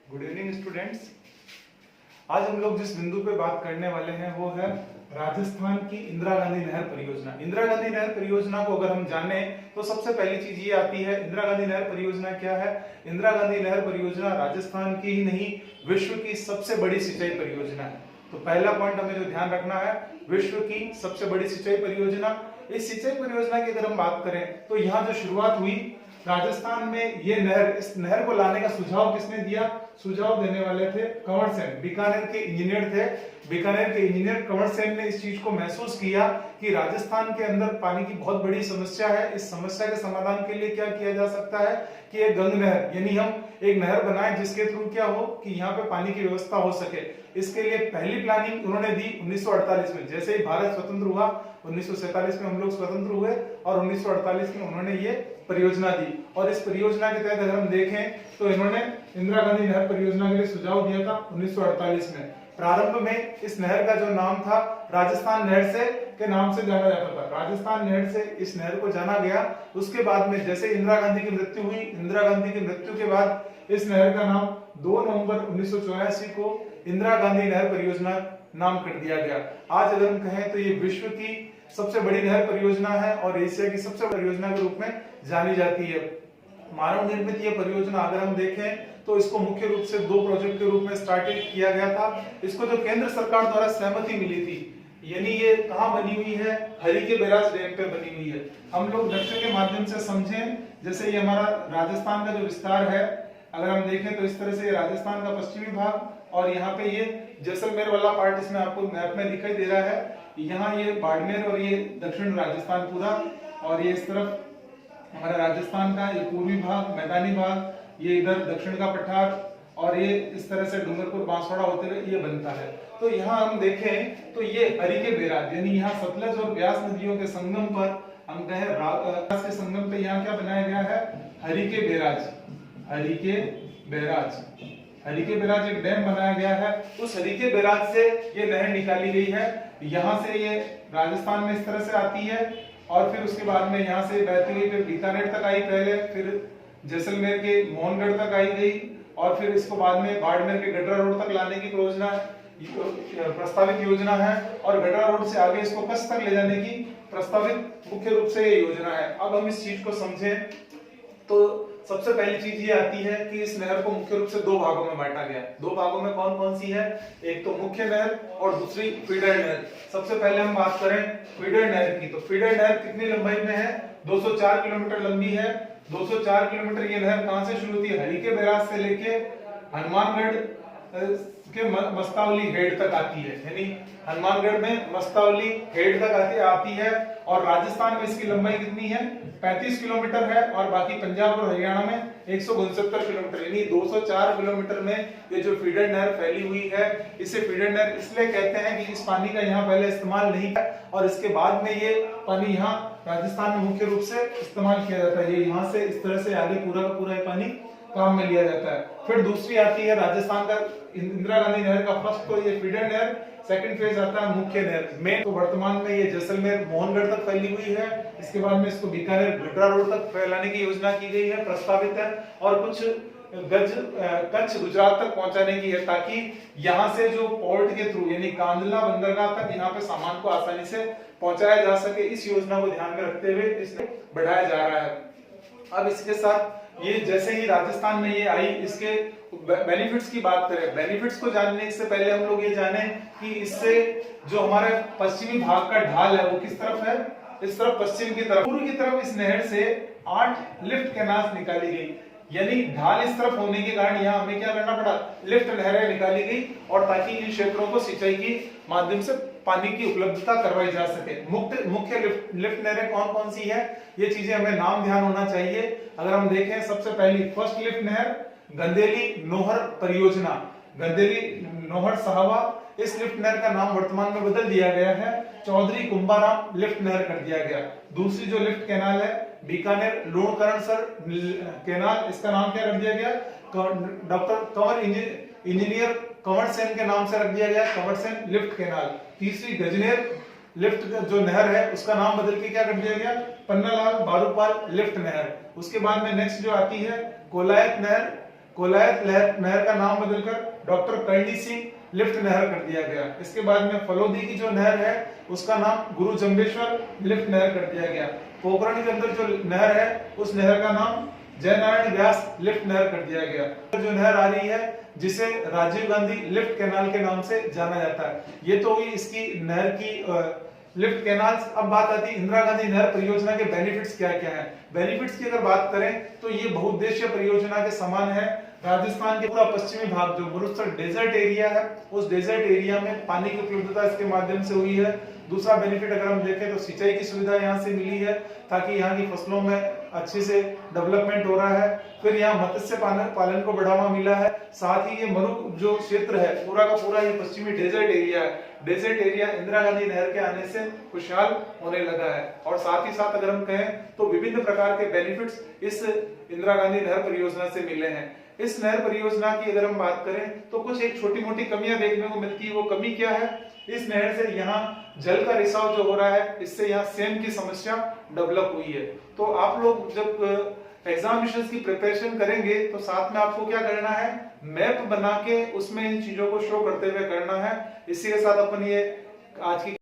Good evening students. आज हम लोग जिस बिंदु पे बात करने वाले हैं वो है राजस्थान की इंदिरा गांधी नहर परियोजना। इंदिरा गांधी नहर परियोजना को अगर हम जाने तो सबसे पहली चीज ये आती है, इंदिरा गांधी नहर परियोजना क्या है। इंदिरा गांधी नहर परियोजना राजस्थान की ही नहीं विश्व की सबसे बड़ी सिंचाई परियोजना है। तो पहला पॉइंट हमें जो ध्यान रखना है, विश्व की सबसे बड़ी सिंचाई परियोजना। इस सिंचाई परियोजना की अगर हम बात करें तो यहाँ जो शुरुआत हुई राजस्थान में, ये नहर, इस नहर को लाने का सुझाव किसने दिया? सुझाव देने वाले थे कंवर सेन, बीकानेर के इंजीनियर थे। बीकानेर के इंजीनियर कंवर सेन ने इस चीज को महसूस किया कि राजस्थान के अंदर पानी की बहुत बड़ी समस्या है। इस समस्या के समाधान के लिए क्या किया जा सकता है कि एक गंग नहर, यानी हम एक नहर बनाएं जिसके थ्रू क्या हो कि यहाँ पे पानी की व्यवस्था हो सके। इसके लिए पहली प्लानिंग उन्होंने दी 1948 में। जैसे ही भारत स्वतंत्र हुआ, 1947 में हम लोग स्वतंत्र हुए और 1948 में उन्होंने ये परियोजना दी। और इस परियोजना के तहत अगर हम देखें तो इन्होंने इंदिरा गांधी नहर परियोजना के लिए सुझाव दिया था 1948 में। प्रारंभ में इस नहर का जो नाम था राजस्थान नहर से के नाम से जाना जाता था। राजस्थान नहर से इस नहर को जाना गया। उसके बाद में जैसे इंदिरा गांधी की मृत्यु हुई, इंदिरा गांधी की मृत्यु के बाद इस नहर का नाम 2 नवंबर 1984 को इंदिरा गांधी नहर परियोजना नाम कर दिया गया। आज अगर हम कहें तो ये विश्व की सबसे बड़ी नहर परियोजना है और एशिया की सबसे बड़ी परियोजना के रूप में जानी जाती है। मानव निर्मित ये परियोजना अगर हम देखें तो इसको मुख्य रूप से 2 प्रोजेक्ट के रूप में स्टार्टेड किया गया था। इसको जो केंद्र सरकार द्वारा सहमति मिली थी, यानी ये कहाँ बनी हुई है? हरिके बैराज डैम पे बनी हुई है। हम लोग नक्शे के माध्यम से समझें, जैसे ये हमारा राजस्थान का जो विस्तार है, अगर हम देखें तो इस तरह से राजस्थान का पश्चिमी भाग और यहाँ पे ये जैसलमेर वाला पार्ट इसमें आपको मैप में दिखाई दे रहा है। यहाँ ये बाड़मेर और ये दक्षिण राजस्थान पूरा, और ये इस तरफ हमारा राजस्थान का ये पूर्वी भाग, मैदानी भाग, ये इधर दक्षिण का पठार, और ये इस तरह से डूंगरपुर बांसवाड़ा होते हुए ये बनता है। तो यहाँ हम देखें तो ये हरिके बैराज, यानी यहाँ सतलज और ब्यास नदियों के संगम पर, हम कहें के संगम पे यहाँ क्या बनाया गया है? Harike barrage. Harike barrage, Harike barrage एक डैम बनाया गया है। उस हरिके बैराज से ये नहर निकाली गई है। यहाँ से ये राजस्थान में इस तरह से आती है और फिर उसके बाद में यहाँ से बहती हुई फिर बीकानेर तक आई पहले, फिर जैसलमेर के मोहनगढ़ तक आई गई और फिर इसको बाद में बाड़मेर के गडरा रोड तक लाने की प्रस्तावित योजना है और गडरा रोड से आगे इसको कच्छ तक ले जाने की प्रस्तावित मुख्य रूप से ये योजना है। अब हम इस चीज को समझें तो सबसे पहली चीज ये आती है कि इस नहर को मुख्य रूप से 2 भागों में बांटा गया है। 2 भागों में कौन कौन सी है? एक तो मुख्य नहर और दूसरी फीडर नहर। सबसे पहले हम बात करें फीडर नहर की, तो फीडर नहर कितनी लंबाई में है? 204 किलोमीटर लंबी है। 204 किलोमीटर ये नहर कहां से शुरू होती है? हरिके बैराज से लेके हनुमानगढ़ के मस्तावली हेड तक आती है, यानी हनुमानगढ़ में मस्तावली हेड तक आती है। और राजस्थान में इसकी लंबाई कितनी है? 35 किलोमीटर है और बाकी पंजाब और हरियाणा में 169 किलोमीटर, यानी 204 किलोमीटर में ये जो फीडर नहर फैली हुई है। इसे फीडर नहर इसलिए कहते हैं कि इस पानी का यहाँ पहले इस्तेमाल नहीं है और इसके बाद में ये पानी यहाँ राजस्थान में मुख्य रूप से इस्तेमाल किया जाता है। ये यहाँ से इस तरह से आगे पूरा का पूरा पानी काम में लिया जाता है। फिर दूसरी आती है राजस्थान का इंदिरा गांधी नहर का फर्स्ट, तो ये फीडर नहर। सेकंड फेज आता है मुख्य नहर में। तो वर्तमान में ये जैसलमेर मोहनगढ़ तक फैली हुई है। इसके बाद में इसको बीकानेर गडरा रोड तक फैलाने की योजना की गई है, प्रस्तावित है, और कुछ गज कच्छ गुजरात तक पहुंचाने की है, ताकि यहाँ से जो पोर्ट के थ्रू यानी कांदला बंदरगाह तक यहाँ पे सामान को आसानी से पहुंचाया जा सके। इस योजना को ध्यान में रखते हुए इसे बढ़ाया जा रहा है। अब इसके साथ ये जैसे ही राजस्थान में ये आई, इसके बेनिफिट्स की बात करें। बेनिफिट्स को जानने से पहले हम लोग ये जाने कि इससे जो हमारे पश्चिमी भाग का ढाल है वो किस तरफ है? इस तरफ पश्चिम की तरफ। पूर्व की तरफ इस नहर से 8 लिफ्ट कैनाल्स निकाली गई, यानी ढाल इस तरफ होने के कारण यहाँ हमें क्या करना पड़ा? लिफ्ट नहरें निकाली गई, और ताकि इन क्षेत्रों को सिंचाई के माध्यम से पानी की उपलब्धता करवाई जा सके। मुख्य लिफ्ट नहरें कौन कौन सी है? ये चीजें हमें नाम ध्यान होना चाहिए। अगर हम देखें, सबसे पहली फर्स्ट लिफ्ट नहर गंदेली नोहर परियोजना, गंदेली नोहर साहवा। इस लिफ्ट नहर का नाम वर्तमान में बदल दिया गया है, चौधरी कुंभाराम लिफ्ट नहर कर दिया गया। दूसरी जो लिफ्ट कैनाल है बीकानेर लूणकरणसर कैनाल, इसका नाम क्या रख दिया गया? डॉक्टर कंवर इंजीनियर कंवर सेन के नाम से रख दिया गया, कंवर सेन लिफ्ट कैनाल। तीसरी गजनेर लिफ्ट जो नहर है उसका नाम बदल के क्या कर दिया गया? पन्नालाल बारूपाल लिफ्ट नहर। उसके बाद में नेक्स्ट जो आती है कोलायत नहर, कोलायत नहर का नाम बदलकर डॉक्टर करणी सिंह लिफ्ट नहर कर दिया गया। इसके बाद में फलोदी की जो नहर है उसका नाम गुरु जम्बेश्वर लिफ्ट नहर कर दिया गया। पोखरण के अंदर जो नहर है उस नहर का नाम जयनारायण व्यास लिफ्ट नहर कर दिया गया। जो नहर आ रही है जिसे राजीव गांधी लिफ्ट कैनाल के नाम से जाना जाता है। ये तो हुई इसकी नहर की लिफ्ट कैनाल्स। अब बात आती है इंदिरा गांधी नहर परियोजना के बेनिफिट्स क्या क्या है। बेनिफिट्स की अगर बात करें तो ये बहुउद्देशीय परियोजना के समान है। राजस्थान के पूरा पश्चिमी भाग जो मरुस्थल डेजर्ट एरिया है उस डेजर्ट एरिया में पानी की उपलब्धता इसके माध्यम से हुई है। दूसरा बेनिफिट अगर हम देखें तो सिंचाई की सुविधा यहाँ से मिली है ताकि यहाँ की फसलों में अच्छे से डेवलपमेंट हो रहा है। फिर यहाँ मत्स्य पालन को बढ़ावा मिला है। साथ ही ये मरु जो क्षेत्र है पूरा का पूरा ये पश्चिमी डेजर्ट एरिया है। डेजर्ट एरिया इंदिरा गांधी नहर के आने से खुशहाल होने लगा है। और साथ ही साथ अगर हम कहें तो विभिन्न प्रकार के बेनिफिट्स इस इंदिरा गांधी नहर परियोजना से मिले हैं। इस नहर परियोजना की अगर हम बात करें तो कुछ एक छोटी मोटी कमियां देखने को मिलती है। वो कमी क्या है? इस नहर से यहाँ जल का रिसाव जो हो रहा है इससे यहाँ सेम की समस्या डेवलप हुई है। तो आप लोग जब एग्जामिनेशंस की प्रिपरेशन करेंगे तो साथ में आपको क्या करना है, मैप बना के उसमें इन चीजों को शो करते हुए करना है। इसी के साथ अपन ये आज की